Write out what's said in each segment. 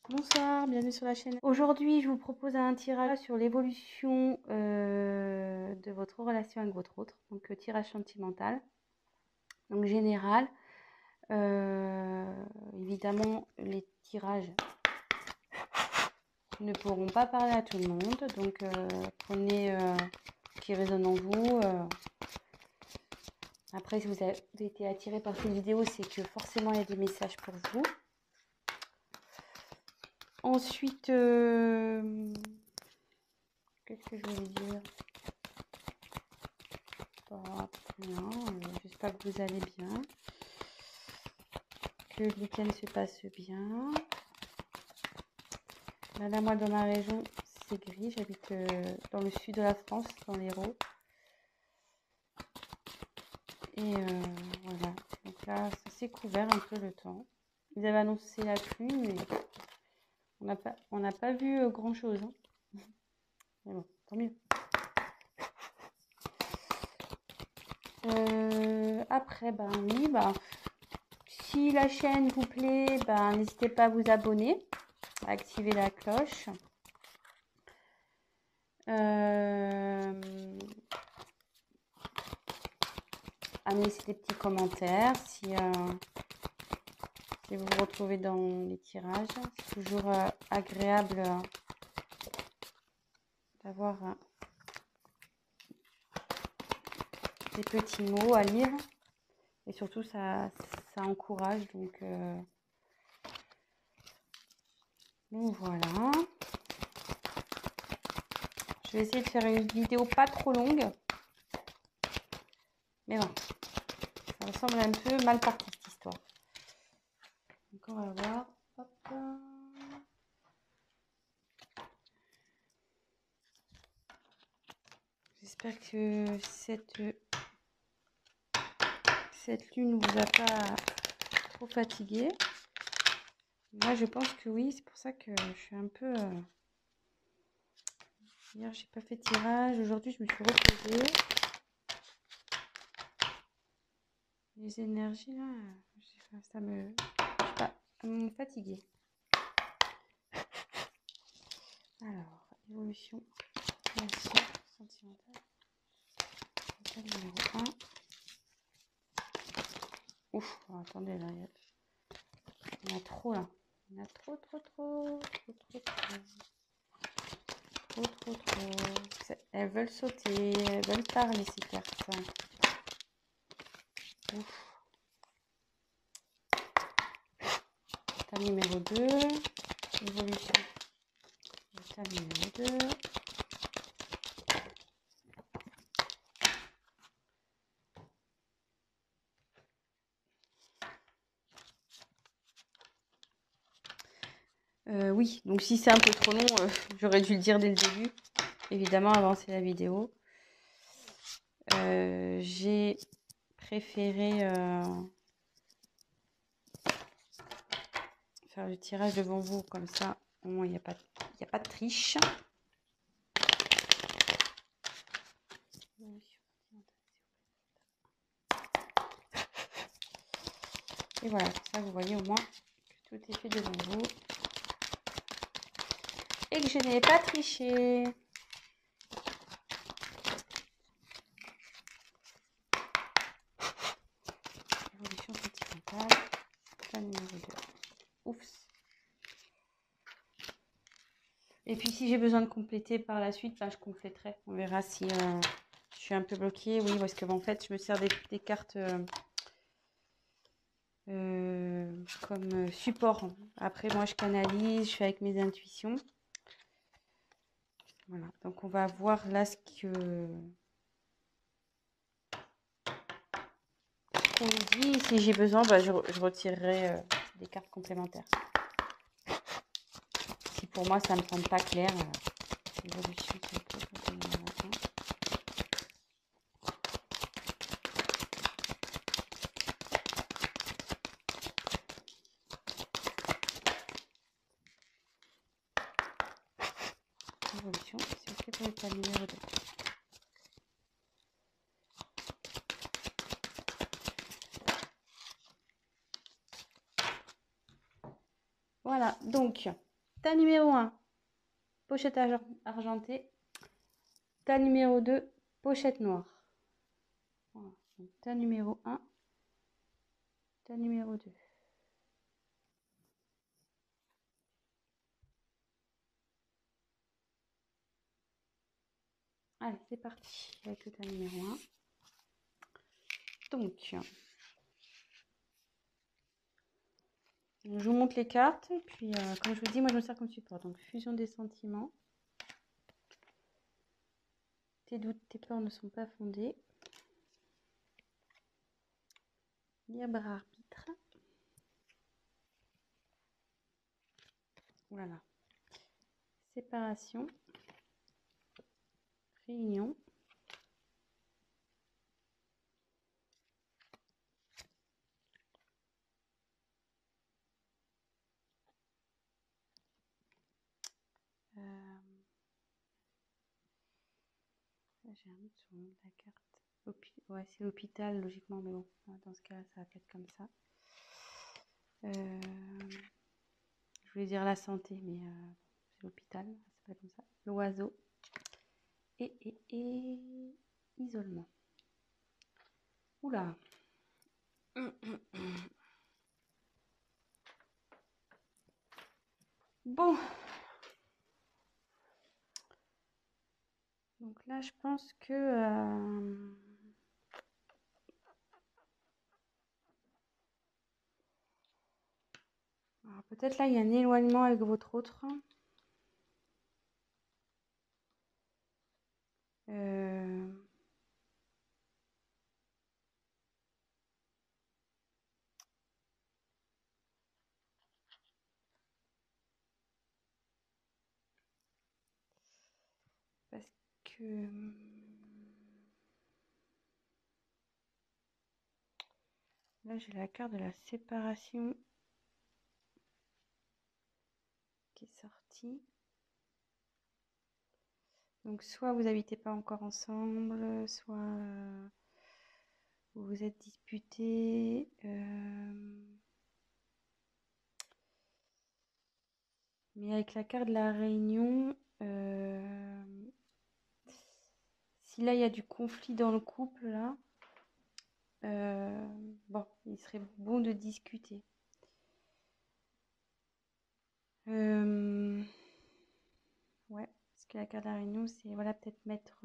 Bonsoir, bienvenue sur la chaîne. Aujourd'hui, je vous propose un tirage sur l'évolution de votre relation avec votre autre. Donc, tirage sentimental. Donc, général. Évidemment, les tirages ne pourront pas parler à tout le monde. Donc, prenez ce qui résonne en vous. Après, si vous avez été attiré par cette vidéo, c'est que forcément, il y a des messages pour vous. Ensuite, qu'est-ce que je voulais dire? Pas bien, j'espère que vous allez bien, que le week-end se passe bien. Là, moi, dans ma région, c'est gris. J'habite dans le sud de la France, dans l'Hérault. Et voilà. Donc là, ça s'est couvert un peu le temps. Ils avaient annoncé la pluie, mais on n'a pas vu grand-chose. Hein. Mais bon, tant mieux. Après, ben oui, si la chaîne vous plaît, n'hésitez pas à vous abonner, à activer la cloche. À me laisser des petits commentaires si vous vous retrouvez dans les tirages. C'est toujours agréable d'avoir des petits mots à lire. Et surtout, ça encourage. Donc voilà. Je vais essayer de faire une vidéo pas trop longue. Mais bon, ça ressemble un peu mal parti cette histoire. Donc on va voir. Hop. J'espère que cette lune ne vous a pas trop fatigué. Moi, je pense que oui. C'est pour ça que je suis un peu... Hier, j'ai pas fait tirage. Aujourd'hui, je me suis reposée. Les énergies, là, ça me... Je sais pas, elles m'ont fatiguée. Alors, évolution, relation sentimentale. Numéro 1. Ouf, oh, attendez, là, il y en a trop, là. Il y en a trop. Elles veulent sauter, elles veulent parler, ces cartes. Ouf. État numéro 2. Évolution. État numéro 2. Oui, donc si c'est un peu trop long, j'aurais dû le dire dès le début. Évidemment, avancer la vidéo. J'ai préféré faire le tirage devant vous, comme ça, au moins, il n'y a pas de triche. Et voilà, comme ça, vous voyez au moins que tout est fait devant vous. Et que je n'ai pas triché. Évolution sentimentale. Plan numéro 2. Oups. Et puis si j'ai besoin de compléter par la suite, je compléterai. On verra si je suis un peu bloquée. Oui, parce que en fait, je me sers des cartes comme support. Après, moi, je canalise, je fais avec mes intuitions. Voilà, donc on va voir là ce qu'on nous dit. Si j'ai besoin, je retirerai des cartes complémentaires. Si pour moi, ça ne me semble pas clair, l'évolution, évolution, c'est ok pour l'état numéro 2. Voilà, donc Tas numéro 1, pochette argentée. Tas numéro 2, pochette noire. Voilà. Donc, tas numéro 1, tas numéro 2. Allez, c'est parti avec le tas numéro 1. Donc, je vous montre les cartes. Et puis, comme je vous dis, moi, je me sers comme support. Donc, fusion des sentiments. Tes doutes, tes peurs ne sont pas fondés. Libre arbitre. Voilà. Séparation. Réunion. J'ai un doute sur le nom de la carte. Ouais, c'est l'hôpital, logiquement, mais bon, dans ce cas, ça va être comme ça. Je voulais dire la santé, mais c'est l'hôpital, ça s'appelle comme ça. L'oiseau. Et isolement. Oula. Bon. Donc là, je pense que... alors peut-être là, il y a un éloignement avec votre autre. Parce que... là, j'ai la carte de la séparation qui est sortie. Donc, soit vous n'habitez pas encore ensemble, soit vous vous êtes disputés. Mais avec la carte de la réunion, si là, il y a du conflit dans le couple, là, bon, il serait bon de discuter. Ouais, parce que la carte de la réunion, c'est voilà, peut-être mettre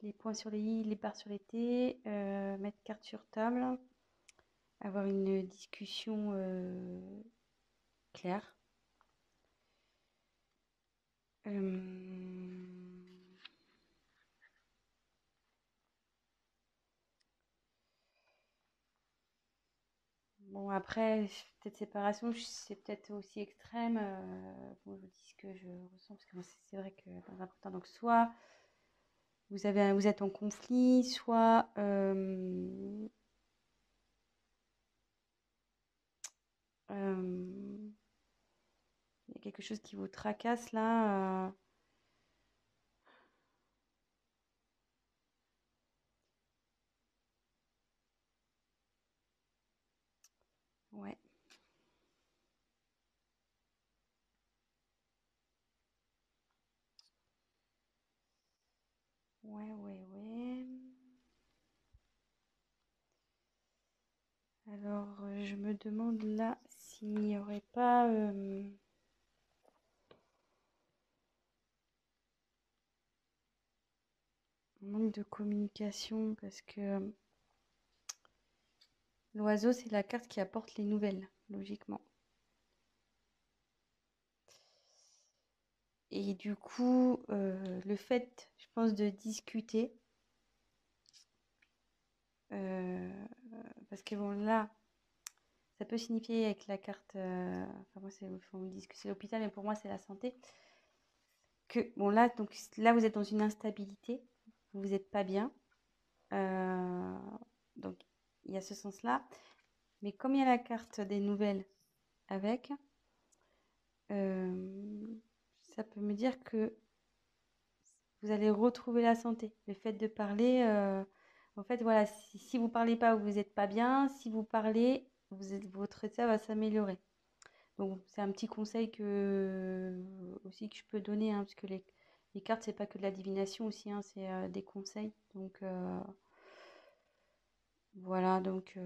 les points sur les i, les barres sur les t, mettre carte sur table, avoir une discussion claire. Bon, après, peut-être séparation, c'est peut-être aussi extrême. Bon, je vous dis ce que je ressens, parce que c'est vrai que dans un temps, donc soit vous êtes en conflit, soit il y a quelque chose qui vous tracasse là. Ouais. Ouais. Alors, je me demande là s'il n'y aurait pas un manque de communication, parce que l'oiseau, c'est la carte qui apporte les nouvelles, logiquement. Et du coup, le fait, je pense, de discuter, parce que bon, là, ça peut signifier avec la carte, enfin moi, on me dit que c'est l'hôpital, mais pour moi, c'est la santé, que, bon, là, donc, là, vous êtes dans une instabilité, vous n'êtes pas bien, donc, il y a ce sens-là, mais comme il y a la carte des nouvelles avec, ça peut me dire que vous allez retrouver la santé. Le fait de parler, en fait, voilà, si vous ne parlez pas, vous n'êtes pas bien. Si vous parlez, votre état va s'améliorer. Donc, c'est un petit conseil aussi que je peux donner, hein, parce que les cartes, c'est pas que de la divination aussi, hein, c'est des conseils. Donc, voilà, donc...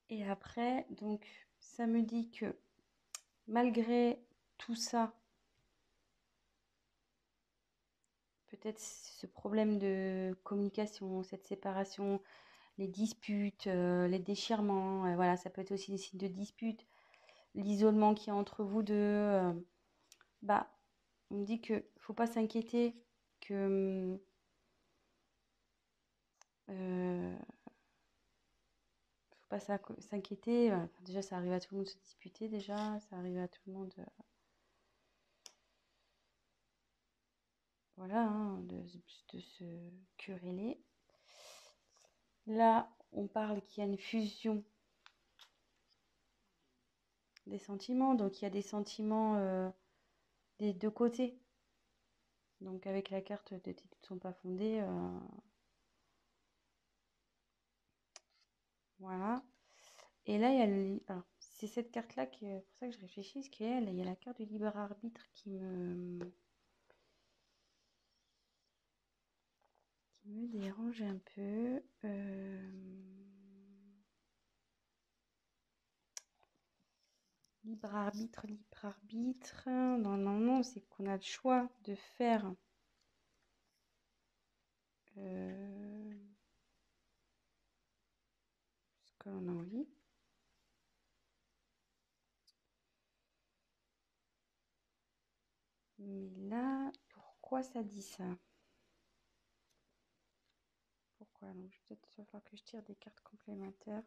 Et après, donc, ça me dit que malgré tout ça, peut-être ce problème de communication, cette séparation, les disputes, les déchirements, voilà, ça peut être aussi des signes de dispute, l'isolement qu'il y a entre vous deux, bah, on me dit que faut pas s'inquiéter, que faut pas s'inquiéter. Déjà, ça arrive à tout le monde de se disputer, déjà, ça arrive à tout le monde, voilà, hein, de se quereller. Là, on parle qu'il y a une fusion des sentiments, donc il y a des sentiments des deux côtés. Donc avec la carte de tes doutes ne sont pas fondés, voilà. Et là, il y a alors, c'est cette carte-là qui est pour ça que je réfléchis, parce qu'il y a la carte du libre arbitre qui me dérange un peu. Libre arbitre, libre arbitre. Non, c'est qu'on a le choix de faire ce qu'on a envie. Mais là, pourquoi ça dit ça? Pourquoi? Donc, peut-être il va falloir que je tire des cartes complémentaires.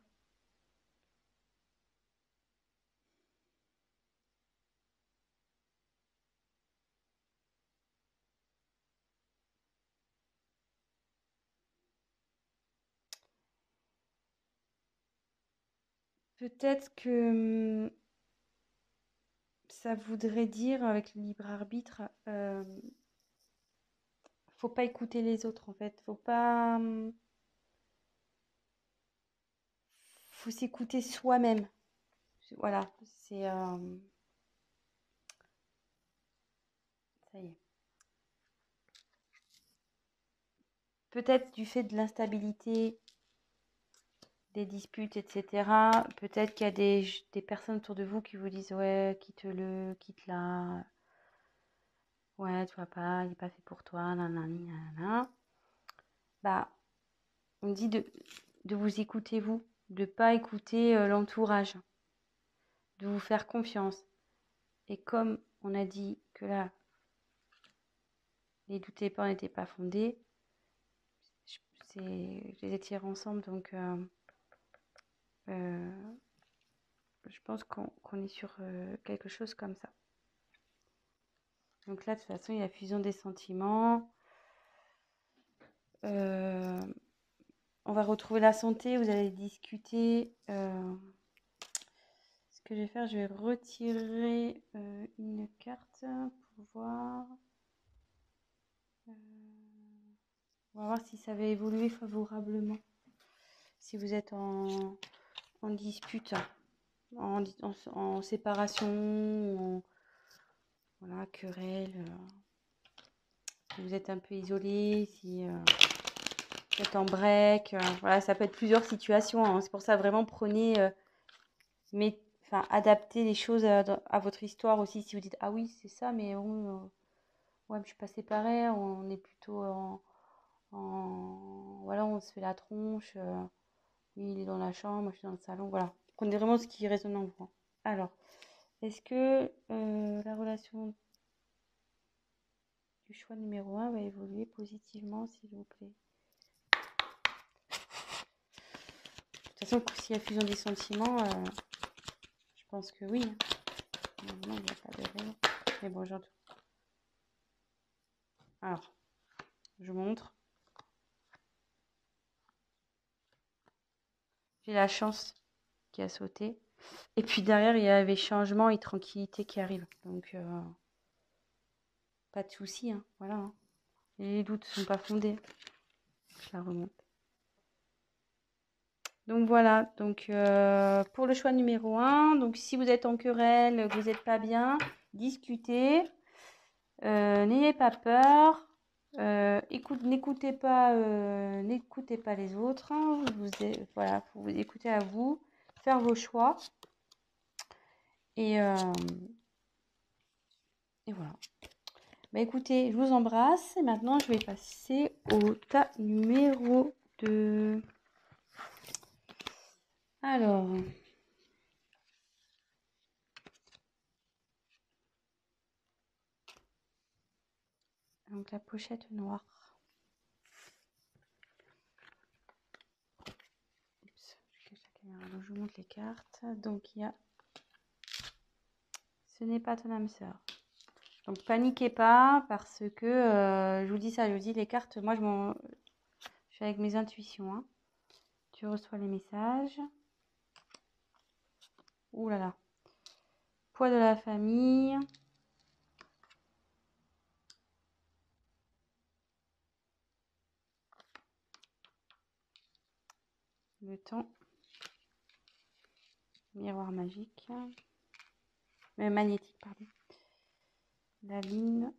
Peut-être que ça voudrait dire, avec le libre arbitre, faut pas écouter les autres en fait. Faut s'écouter soi-même. Voilà, c'est ça y est. Peut-être du fait de l'instabilité, des disputes, etc. Peut-être qu'il y a des personnes autour de vous qui vous disent ouais, quitte-le, quitte-la. Ouais, tu vois pas, il n'est pas fait pour toi, nanani, nanana. Bah, on dit de vous écouter vous, de pas écouter l'entourage, de vous faire confiance. Et comme on a dit que là, les doutes et peurs n'étaient pas fondés, je les ai tirés ensemble, donc je pense qu'on est sur quelque chose comme ça. Donc là, de toute façon, il y a fusion des sentiments. On va retrouver la santé, vous allez discuter. Ce que je vais faire, je vais retirer une carte pour voir. On va voir si ça va évoluer favorablement. Si vous êtes en dispute, en séparation, voilà, querelle, si vous êtes un peu isolé, si vous êtes en break, voilà, ça peut être plusieurs situations, hein. C'est pour ça, vraiment, prenez, adaptez les choses à votre histoire aussi. Si vous dites, ah oui, c'est ça, mais bon, ouais, mais je suis pas séparée, on est plutôt voilà, on se fait la tronche, lui, il est dans la chambre, moi, je suis dans le salon, voilà. Prenez vraiment ce qui résonne en vous. Alors, est-ce que la relation du choix numéro 1 va évoluer positivement, s'il vous plaît? De toute façon, s'il y a fusion des sentiments, je pense que oui. Non, il n'y a pas de raison. Mais bon, j'entends. Alors, je montre. J'ai la chance qui a sauté. Et puis derrière, il y avait changement et tranquillité qui arrive. Donc, pas de souci, hein. Voilà, hein. Les doutes ne sont pas fondés. Je la remonte. Donc voilà, donc pour le choix numéro 1, donc si vous êtes en querelle, que vous n'êtes pas bien, discutez, n'ayez pas peur, n'écoutez pas les autres, hein, voilà, faut vous écouter à vous, faire vos choix, et voilà. Bah écoutez, je vous embrasse, et maintenant je vais passer au tas numéro 2. Alors, donc la pochette noire. Oups, je cache la caméra. Donc je vous montre les cartes. Donc il y a ce n'est pas ton âme sœur. Donc paniquez pas parce que je vous dis ça, je vous dis les cartes, moi je suis avec mes intuitions. Hein. Tu reçois les messages. Ouh là là. Poids de la famille. Le temps. Miroir magique. Magnétique, pardon. La lune.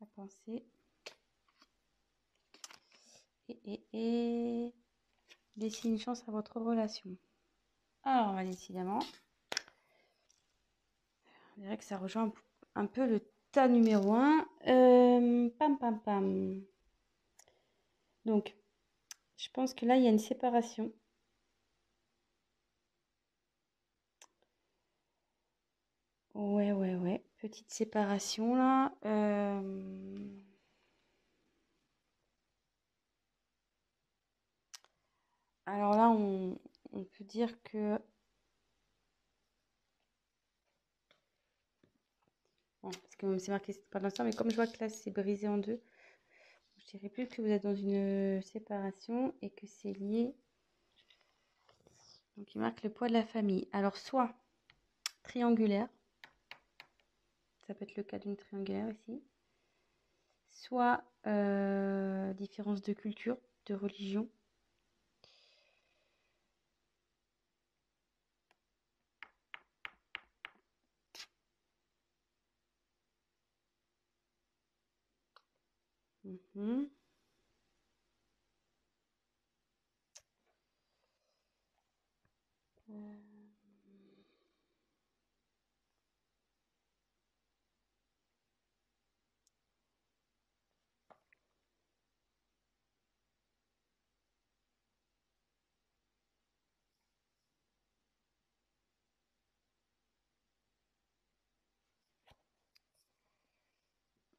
La pensée. Et laissez une chance à votre relation. Alors, décidément, on dirait que ça rejoint un peu le tas numéro 1. Pam, pam, pam. Donc, je pense que là, il y a une séparation. Ouais. Petite séparation, là. Alors là, on peut dire que... Bon, parce que c'est marqué, c'est pas l'instant, mais comme je vois que là, c'est brisé en deux, je dirais plus que vous êtes dans une séparation et que c'est lié. Donc, il marque le poids de la famille. Alors, soit triangulaire, ça peut être le cas d'une triangulaire ici, soit différence de culture, de religion.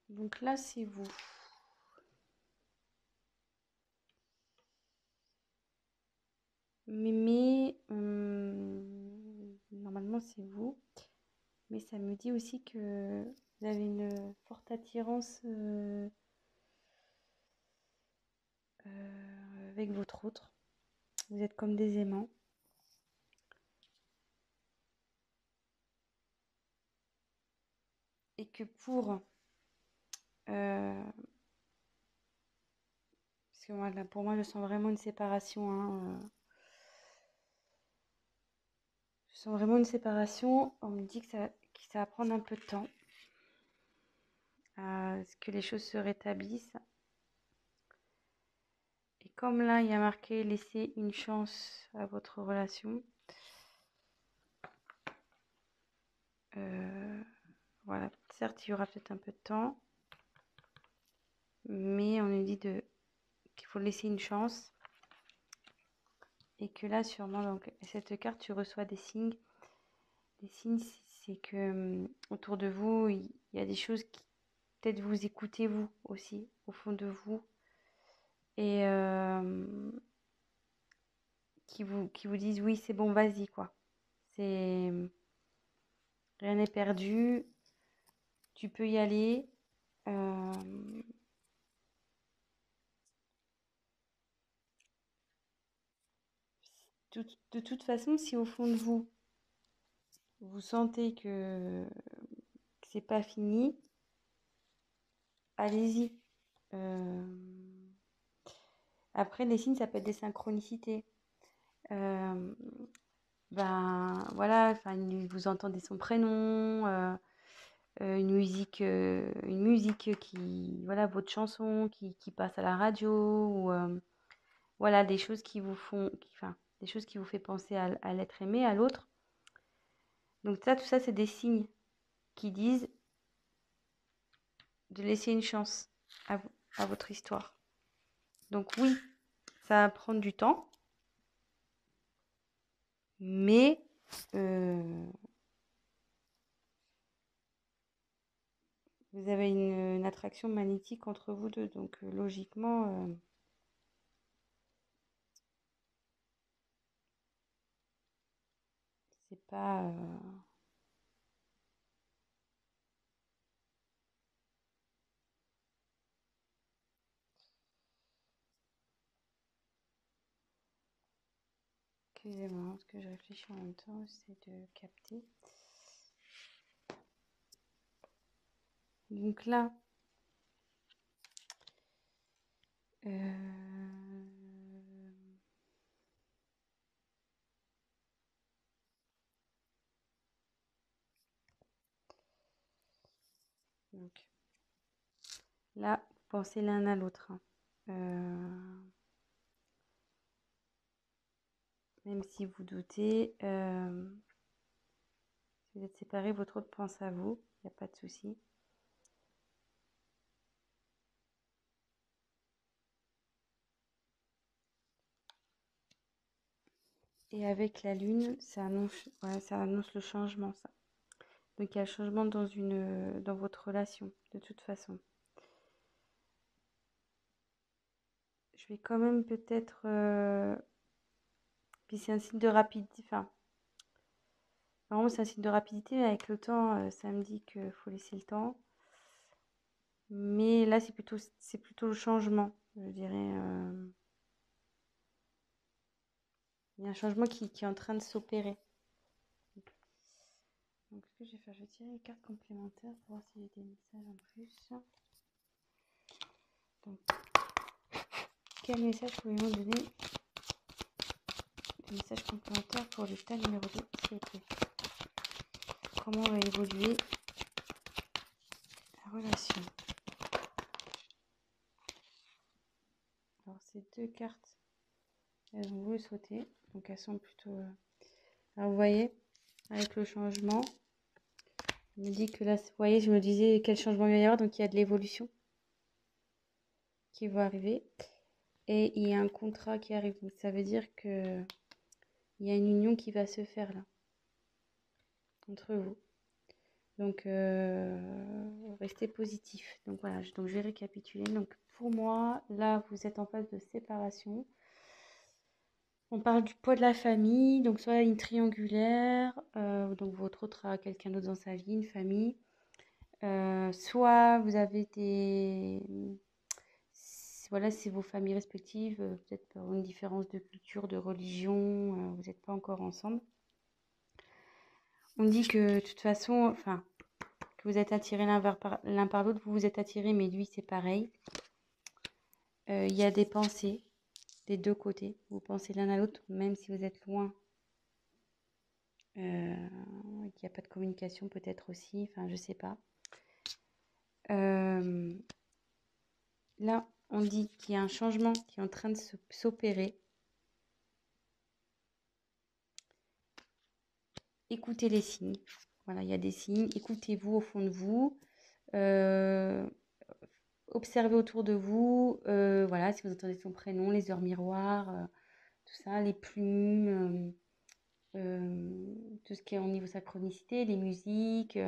Donc là, c'est vous. Mais normalement, c'est vous. Mais ça me dit aussi que vous avez une forte attirance avec votre autre. Vous êtes comme des aimants. Et que pour... parce que moi, là, pour moi, je sens vraiment une séparation. Hein, je sens vraiment une séparation. On me dit que ça va prendre un peu de temps. À ce que les choses se rétablissent. Et comme là, il y a marqué laisser une chance à votre relation. Voilà, certes, il y aura peut-être un peu de temps. Mais on nous dit qu'il faut laisser une chance. Et que là, sûrement, donc, cette carte, tu reçois des signes. Les signes, c'est que autour de vous, il y a des choses qui peut-être vous écoutez vous aussi, au fond de vous. Et qui vous disent oui, c'est bon, vas-y, quoi. Rien n'est perdu. Tu peux y aller. De toute façon, si au fond de vous, vous sentez que c'est pas fini, allez-y. Après, les signes, ça peut être des synchronicités. Ben voilà, enfin, vous entendez son prénom, une musique qui, voilà, votre chanson qui passe à la radio, ou voilà, des choses qui vous font, enfin, des choses qui vous fait penser à l'être aimé, à l'autre. Donc ça, tout ça, c'est des signes qui disent de laisser une chance à votre histoire. Donc oui, ça va prendre du temps, mais vous avez une attraction magnétique entre vous deux. Donc logiquement, c'est pas... Excusez-moi, parce que je réfléchis en même temps, j'essaie de capter. Donc là, donc là, vous pensez l'un à l'autre, hein. Même si vous doutez, si vous êtes séparés, votre autre pense à vous, il n'y a pas de souci. Et avec la lune, ça annonce le changement, ça. Donc il y a le changement dans votre relation, de toute façon. Je vais quand même peut-être... Puis c'est un signe de rapidité, enfin, vraiment c'est un signe de rapidité, mais avec le temps, ça me dit qu'il faut laisser le temps. Mais là, c'est plutôt le changement, je dirais. Il y a un changement qui est en train de s'opérer. Donc, ce que je vais faire, je vais tirer les cartes complémentaires pour voir s'il y a des messages en plus. Donc, quel message pouvez-vous donner? Des messages complémentaires pour l'état numéro 2, s'il vous plaît. Comment va évoluer la relation? Alors, ces deux cartes, elles ont voulu sauter. Donc, elles sont plutôt... Alors, vous voyez, avec le changement, je me dis que là, vous voyez, je me disais quel changement il va y avoir. Donc, il y a de l'évolution qui va arriver. Et il y a un contrat qui arrive. Donc, ça veut dire que il y a une union qui va se faire là, entre vous. Donc, restez positif. Donc, voilà, donc, je vais récapituler. Donc, pour moi, là, vous êtes en phase de séparation. On parle du poids de la famille, donc soit une triangulaire, donc votre autre a quelqu'un d'autre dans sa vie, une famille. Soit vous avez voilà, c'est vos familles respectives, peut-être pour une différence de culture, de religion, vous n'êtes pas encore ensemble. On dit que de toute façon, enfin, que vous êtes attirés l'un par l'autre, vous vous êtes attirés, mais lui c'est pareil. Il y a des pensées des deux côtés, vous pensez l'un à l'autre, même si vous êtes loin. Il n'y a pas de communication peut-être aussi, enfin je sais pas. Là, on dit qu'il y a un changement qui est en train de s'opérer. Écoutez les signes. Voilà, il y a des signes. Écoutez-vous au fond de vous. Observez autour de vous. Voilà, si vous entendez son prénom, les heures miroirs, tout ça, les plumes, tout ce qui est au niveau synchronicité, les musiques,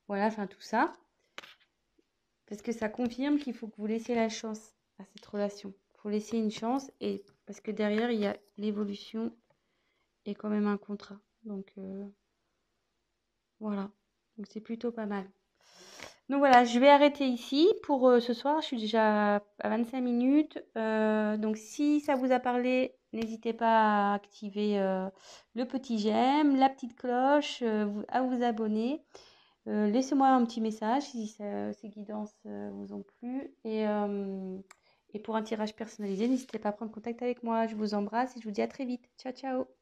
voilà, enfin tout ça. Parce que ça confirme qu'il faut que vous laissiez la chance à cette relation. Il faut laisser une chance, et parce que derrière, il y a l'évolution et quand même un contrat. Donc, voilà. Donc, c'est plutôt pas mal. Donc, voilà, je vais arrêter ici pour ce soir. Je suis déjà à 25 minutes. Donc, si ça vous a parlé, n'hésitez pas à activer le petit j'aime, la petite cloche, à vous abonner. Laissez-moi un petit message si ces guidances vous ont plu. Et pour un tirage personnalisé, n'hésitez pas à prendre contact avec moi. Je vous embrasse et je vous dis à très vite. Ciao, ciao!